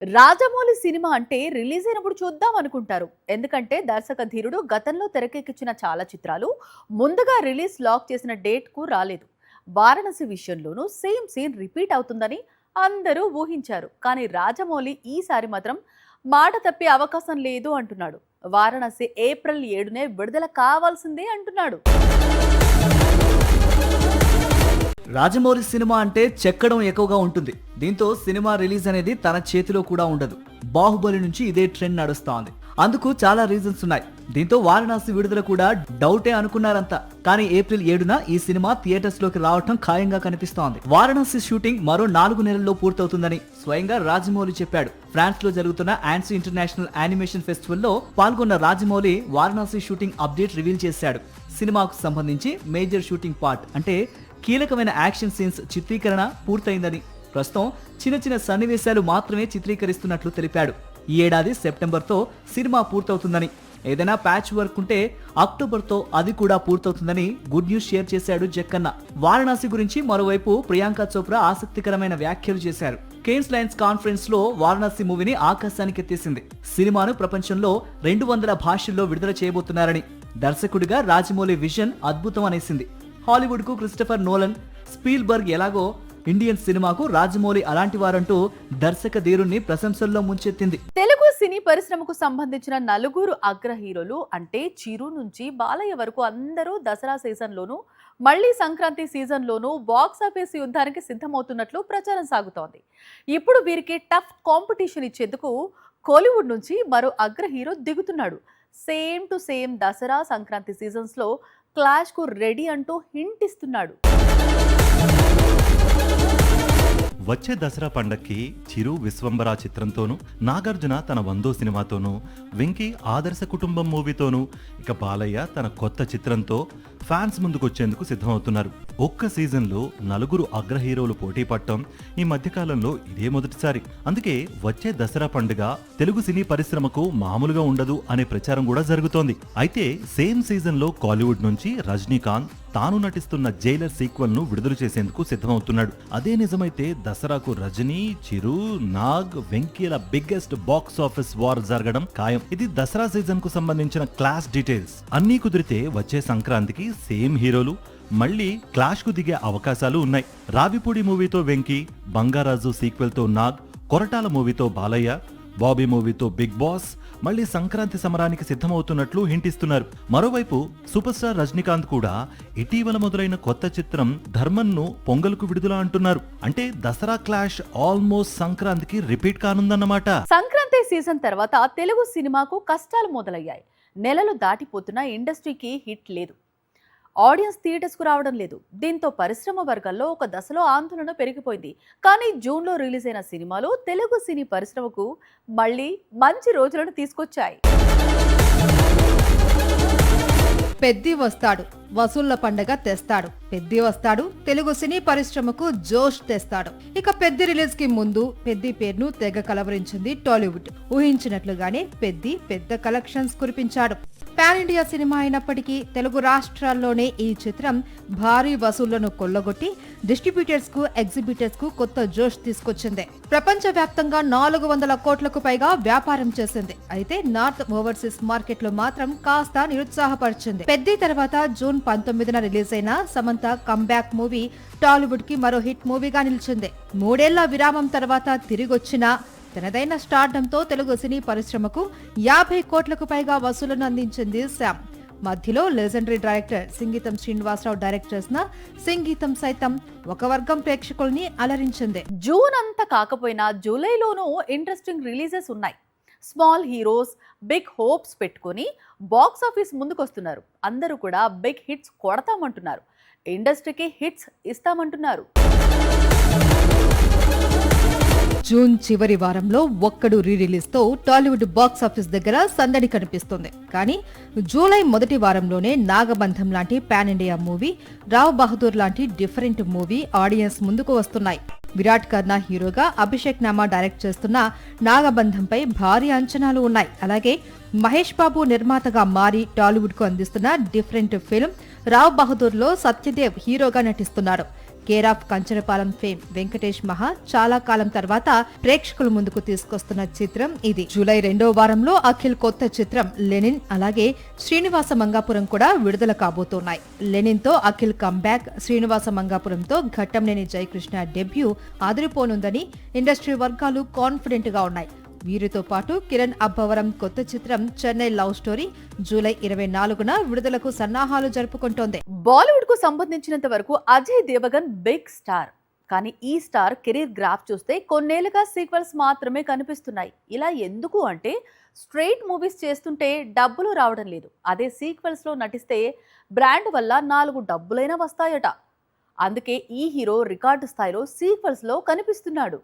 Rajamouli cinema అంటే release అయినప్పుడు చూద్దాం అనుకుంటారు. ఎందుకంటే దర్శక ధీరుడు గతంలో తెరకెక్కించిన చాలా చిత్రాలు ముందుగా రిలీజ్ లాక్ చేసిన డేట్ కు రాలేదు. వారణాసి విషయంలోనూ సేమ్ సీన్ రిపీట్ అవుతుందని అందరూ ఊహించారు. కానీ రాజమౌళి ఈసారి మాత్రం మాట తప్పే అవకాశం లేదు అంటున్నాడు. వారణాసి ఏప్రిల్ 7నే విడుదల కావాల్సిందే అంటున్నాడు. రాజమౌళి సినిమా అంటే చెక్కడం ఎక్కువగా ఉంటుంది. దీంతో సినిమా రిలీజ్ అనేది తన చేతిలో కూడా ఉండదు. బాహుబలి నుంచి ఇదే ట్రెండ్ నడుస్తోంది. అందుకు చాలా రీజన్స్ ఉన్నాయి. దీంతో వారణాసి విడుదల కూడా డౌటే అనుకున్నారంతా. కానీ ఏప్రిల్ 7న ఈ సినిమా థియేటర్స్ లోకి రావటం ఖాయంగా కనిపిస్తోంది. వారణాసి షూటింగ్ మరో 4 నెలల్లో పూర్తవుతుందని స్వయంగా రాజమౌళి చెప్పాడు. ఫ్రాన్స్ లో జరుగుతున్న ఆన్సీ ఇంటర్నేషనల్ యానిమేషన్ ఫెస్టివల్ లో పాల్గొన్న Rajamouli Varanasi shooting update reveal చేశాడు. సినిమాకు సంబంధించి మేజర్ షూటింగ్ పార్ట్ అంటే కీలకమైన యాక్షన్ సీన్స్ చిత్రీకరణ పూర్తయిందని, ప్రస్తుతం చిన్న చిన్న సన్నివేశాలు మాత్రమే చిత్రీకరిస్తున్నట్లు తెలిపాడు. ఈ ఏడాది సెప్టెంబర్తో సినిమా పూర్తవుతుందని, ఏదైనా ప్యాచ్ వర్క్ ఉంటే అక్టోబర్తో అది కూడా పూర్తవుతుందని గుడ్ న్యూస్ షేర్ చేశాడు జక్కన్న. వారణాసి గురించి మరోవైపు ప్రియాంక చోప్రా ఆసక్తికరమైన వ్యాఖ్యలు చేశారు. కేన్స్ లైన్స్ కాన్ఫరెన్స్ లో వారణాసి మూవీని ఆకాశానికి ఎత్తేసింది. సినిమాను ప్రపంచంలో 200 భాషల్లో విడుదల చేయబోతున్నారని, దర్శకుడిగా రాజమౌళి విజన్ అద్భుతం అనేసింది. హాలీవుడ్ కు క్రిస్టఫర్ నోలన్, స్పీల్బర్గ్ ఎలాగో ఇండియన్ సినిమాకు రాజమౌళి అలాంటి వారంటూ దర్శక ధీరుణ్ణి ప్రశంసల్లో ముంచెత్తింది. తెలుగు సినీ పరిశ్రమకు సంబంధించిన నలుగురు అగ్ర హీరోలు అంటే చిరు నుంచి బాలయ్య వరకు అందరూ దసరా సీజన్ లోను, మళ్లీ సంక్రాంతి సీజన్ లోను బాక్సాఫీస్ యుద్ధానికి సిద్ధమవుతున్నట్లు ప్రచారం సాగుతోంది. ఇప్పుడు వీరికి టఫ్ కాంపిటీషన్ ఇచ్చేందుకు కోలీవుడ్ నుంచి మరో అగ్ర హీరో దిగుతున్నాడు. Same to same Dasara Sankranti seasons లో క్లాష్ కు రెడీ అంటూ హింట్ ఇస్తున్నాడు. వచ్చే దసరా పండక్కి చిరు విశ్వంబర చిత్రంతోనూ, నాగార్జున తన 100 సినిమాతోనూ, వెంకీ ఆదర్శ కుటుంబం మూవీతోనూ, ఇక బాలయ్య తన కొత్త చిత్రంతో ఫ్యాన్స్ ముందుకొచ్చేందుకు సిద్ధమవుతున్నారు. ఒక్క సీజన్లో నలుగురు అగ్ర హీరోలు పోటీ పడటం ఈ మధ్యకాలంలో ఇదే మొదటిసారి. అందుకే వచ్చే దసరా పండుగ తెలుగు సినీ పరిశ్రమకు మామూలుగా ఉండదు అనే ప్రచారం కూడా జరుగుతోంది. అయితే సేమ్ సీజన్లో కాలీవుడ్ నుంచి రజనీకాంత్ తాను నటిస్తున్న జైలర్ సీక్వెల్ ను విడుదల చేసేందుకు సిద్ధమవుతున్నాడు. అదే నిజమైతే దసరాకు రజనీ, చిరు, నాగ్, వెంకీల బిగ్గెస్ట్ బాక్స్ ఆఫీస్ వార్ జరగడం ఖాయం. ఇది దసరా సీజన్ కు సంబంధించిన క్లాస్ డీటెయిల్స్. అన్నీ కుదిరితే వచ్చే సంక్రాంతికి సేమ్ హీరోలు మళ్లీ క్లాష్ కు దిగే అవకాశాలు ఉన్నాయి. రావిపూడి మూవీతో వెంకీ, బంగారాజు సీక్వెల్ తో నాగ్, కొరటాల మూవీతో బాలయ్య, బాబీ మూవీతో బిగ్ బాస్ మళ్లీ సంక్రాంతి సమరానికి సిద్ధమవుతున్నట్లు హింటిస్తున్నారు. మరోవైపు సూపర్ స్టార్ రజనీకాంత్ కూడా ఇటీవల మొదలైన కొత్త చిత్రం ధర్మన్ను పొంగల్కు విడుదల అంటున్నారు. అంటే దసరా క్లాష్ ఆల్మోస్ట్ సంక్రాంతికి రిపీట్ కానుందన్నమాట. సంక్రాంతి సీజన్ తర్వాత తెలుగు సినిమాకు కష్టాలు మొదలయ్యాయి. నెలలు దాటిపోతున్నా ఇండస్ట్రీకి హిట్ లేదు, ఆడియన్స్ థియేటర్స్ కు రావడం లేదు. దీంతో పరిశ్రమ వర్గాల్లో ఒక దశలో ఆందోళన పెరిగిపోయింది. కానీ జూన్లో రిలీజ్ అయిన సినిమాలు తెలుగు సినీ పరిశ్రమకు మళ్ళీ మంచి రోజులను తీసుకొచ్చాయి. పెద్ది వస్తాడు, వసూళ్ల పండగ తెస్తాడు. పెద్ది వస్తాడు, తెలుగు సినీ పరిశ్రమకు జోష్ తెస్తాడు. ఇక పెద్ది రిలీజ్ కి ముందు పెద్ది పేరును తెగ కలవరించింది టాలీవుడ్. ఊహించినట్లుగానే పెద్ది పెద్ద కలెక్షన్స్ కురిపించాడు. పాన్ ఇండియా సినిమా అయినప్పటికీ తెలుగు రాష్ట్రాల్లోనే ఈ చిత్రం భారీ వసూళ్లను కొల్లగొట్టి డిస్ట్రిబ్యూటర్స్ కు, ఎగ్జిబిటర్స్ కు కొత్త జోష్ తీసుకొచ్చింది. ప్రపంచ వ్యాప్తంగా 400 కోట్లకు పైగా వ్యాపారం చేసింది. అయితే నార్త్ ఓవర్సీస్ మార్కెట్ లో మాత్రం కాస్త నిరుత్సాహపరిచింది. పెద్ది తర్వాత జూన్ 19న రిలీజ్ అయిన సమంత కంబ్యాక్ మూవీ టాలీవుడ్ కి మరో హిట్ మూవీగా నిలిచింది. 3 ఏళ్ల విరామం తర్వాత తిరిగొచ్చిన తనదైన స్టార్డంతో తెలుగు సినీ పరిశ్రమకు 50 కోట్లకు పైగా వసూలను అందించింది శామ్. మధ్యలో legendary director Singeetam Srinivasarao direct చేసిన సింగీతం సైతం ఒక వర్గం ప్రేక్షకుల్ని అలరించింది. జూన్ అంతా కాకపోయినా జూలైలోనూ ఇంట్రెస్టింగ్ రిలీజెస్ ఉన్నాయి. స్మాల్ హీరోస్ బిగ్ హోప్స్ పెట్టుకుని బాక్స్ ఆఫీస్ ముందుకొస్తున్నారు. అందరూ కూడా బిగ్ హిట్స్ కొడతామంటున్నారు, ఇండస్ట్రీకి హిట్స్ ఇస్తామంటున్నారు. జూన్ చివరి వారంలో ఒక్కడు రీ రిలీజ్ తో టాలీవుడ్ బాక్స్ ఆఫీస్ దగ్గర సందడి కనిపిస్తుంది. కానీ జూలై మొదటి వారంలోనే నాగబంధం లాంటి pan India movie, Rao Bahadur లాంటి డిఫరెంట్ మూవీ ఆడియన్స్ ముందుకు వస్తున్నాయి. విరాట్ కర్నా హీరోగా, అభిషేక్ నామా డైరెక్ట్ చేస్తున్న నాగబంధంపై భారీ అంచనాలు ఉన్నాయి. అలాగే మహేష్ బాబు నిర్మాతగా మారి టాలీవుడ్ కు అందిస్తున్న డిఫరెంట్ ఫిల్మ్ రావ్ బహదూర్ లో సత్యదేవ్ హీరోగా నటిస్తున్నాడు. Care of Kancharapalem fame Venkatesh మహా చాలా కాలం తర్వాత ప్రేక్షకుల ముందుకు తీసుకొస్తున్న చిత్రం ఇది. జూలై 2వ వారంలో అఖిల్ కొత్త చిత్రం లెనిన్ అలాగే శ్రీనివాస మంగాపురం కూడా విడుదల కాబోతున్నాయి. లెనిన్ తో అఖిల్ కంబ్యాక్, శ్రీనివాస మంగాపురంతో ఘట్టంనేని జయకృష్ణ డెబ్యూ ఆదిరిపోనుందని ఇండస్ట్రీ వర్గాలు కాన్ఫిడెంట్ గా ఉన్నాయి. వీరితో పాటు కిరణ్ అబ్బవరం కొత్త చిత్రం చెన్నై లవ్ స్టోరీ జూలై 24న విడుదలకు సన్నాహాలు జరుపుకుంటోంది. బాలీవుడ్ కు సంబంధించినంత వరకు అజయ్ దేవగన్ బిగ్ స్టార్. కానీ ఈ స్టార్ కెరీర్ గ్రాఫ్ చూస్తే కొన్నేళ్లుగా సీక్వెల్స్ మాత్రమే కనిపిస్తున్నాయి. ఇలా ఎందుకు అంటే స్ట్రెయిట్ మూవీస్ చేస్తుంటే డబ్బులు రావడం లేదు. అదే సీక్వెల్స్ లో నటిస్తే బ్రాండ్ వల్ల 4 డబ్బులైనా వస్తాయట. అందుకే ఈ హీరో రికార్డు స్థాయిలో సీక్వెల్స్ లో కనిపిస్తున్నాడు.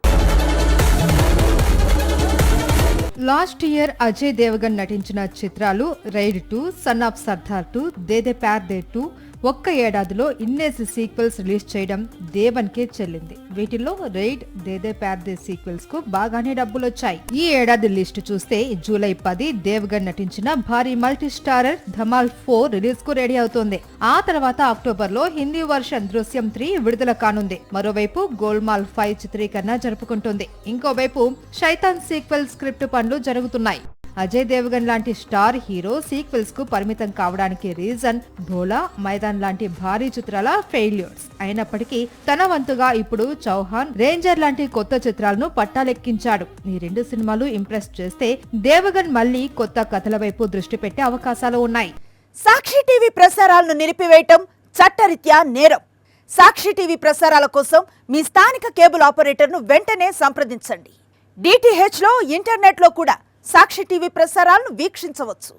లాస్ట్ ఇయర్ అజయ్ దేవగన్ నటించిన చిత్రాలు Raid 2, son of Sardaar 2, De De Pyaar De 2. ఒక్క ఏడాదిలో ఇన్నేసి సీక్వెల్స్ రిలీజ్ చేయడం దేవన్ కే చెల్లింది. వీటిల్లో రైడ్, దే దే ప్యార్ దే సీక్వెల్స్ కు బాగానే డబ్బులొచ్చాయి. ఈ ఏడాది లిస్టు చూస్తే జూలై 10 దేవగన్ నటించిన భారీ మల్టీ స్టారర్ ధమాల్ 4 రిలీజ్ కు రెడీ అవుతోంది. ఆ తర్వాత అక్టోబర్ లో హిందీ వర్షన్ దృశ్యం 3 విడుదల కానుంది. మరోవైపు గోల్మాల్ 5 చిత్రీకరణ జరుపుకుంటుంది. ఇంకోవైపు శైతాన్ సీక్వెల్ స్క్రిప్ట్ పనులు జరుగుతున్నాయి. అజయ్ దేవగన్ లాంటి స్టార్ హీరో సీక్వెల్స్ కు పరిమితం కావడానికి రీజన్ భోలా, మైదాన్ లాంటి భారీ చిత్రాల ఫెయిల్యూర్స్. అయినప్పటికీ తన వంతుగా ఇప్పుడు చౌహాన్, రేంజర్ లాంటి కొత్త చిత్రాలను పట్టాలెక్కించాడు. ఈ 2 సినిమాలు ఇంప్రెస్ చేస్తే దేవగన్ మళ్లీ కొత్త కథల వైపు దృష్టి పెట్టే అవకాశాలు ఉన్నాయి. సాక్షి టీవీ ప్రసారాలను నిలిపివేయటం చట్టరీత్యా నేరం. సాక్షి టీవీ ప్రసారాల కోసం మీ స్థానిక కేబుల్ ఆపరేటర్ను వెంటనే సంప్రదించండి. DTH లో, ఇంటర్నెట్ లో కూడా సాక్షి టీవీ ప్రసారాలను వీక్షించవచ్చు.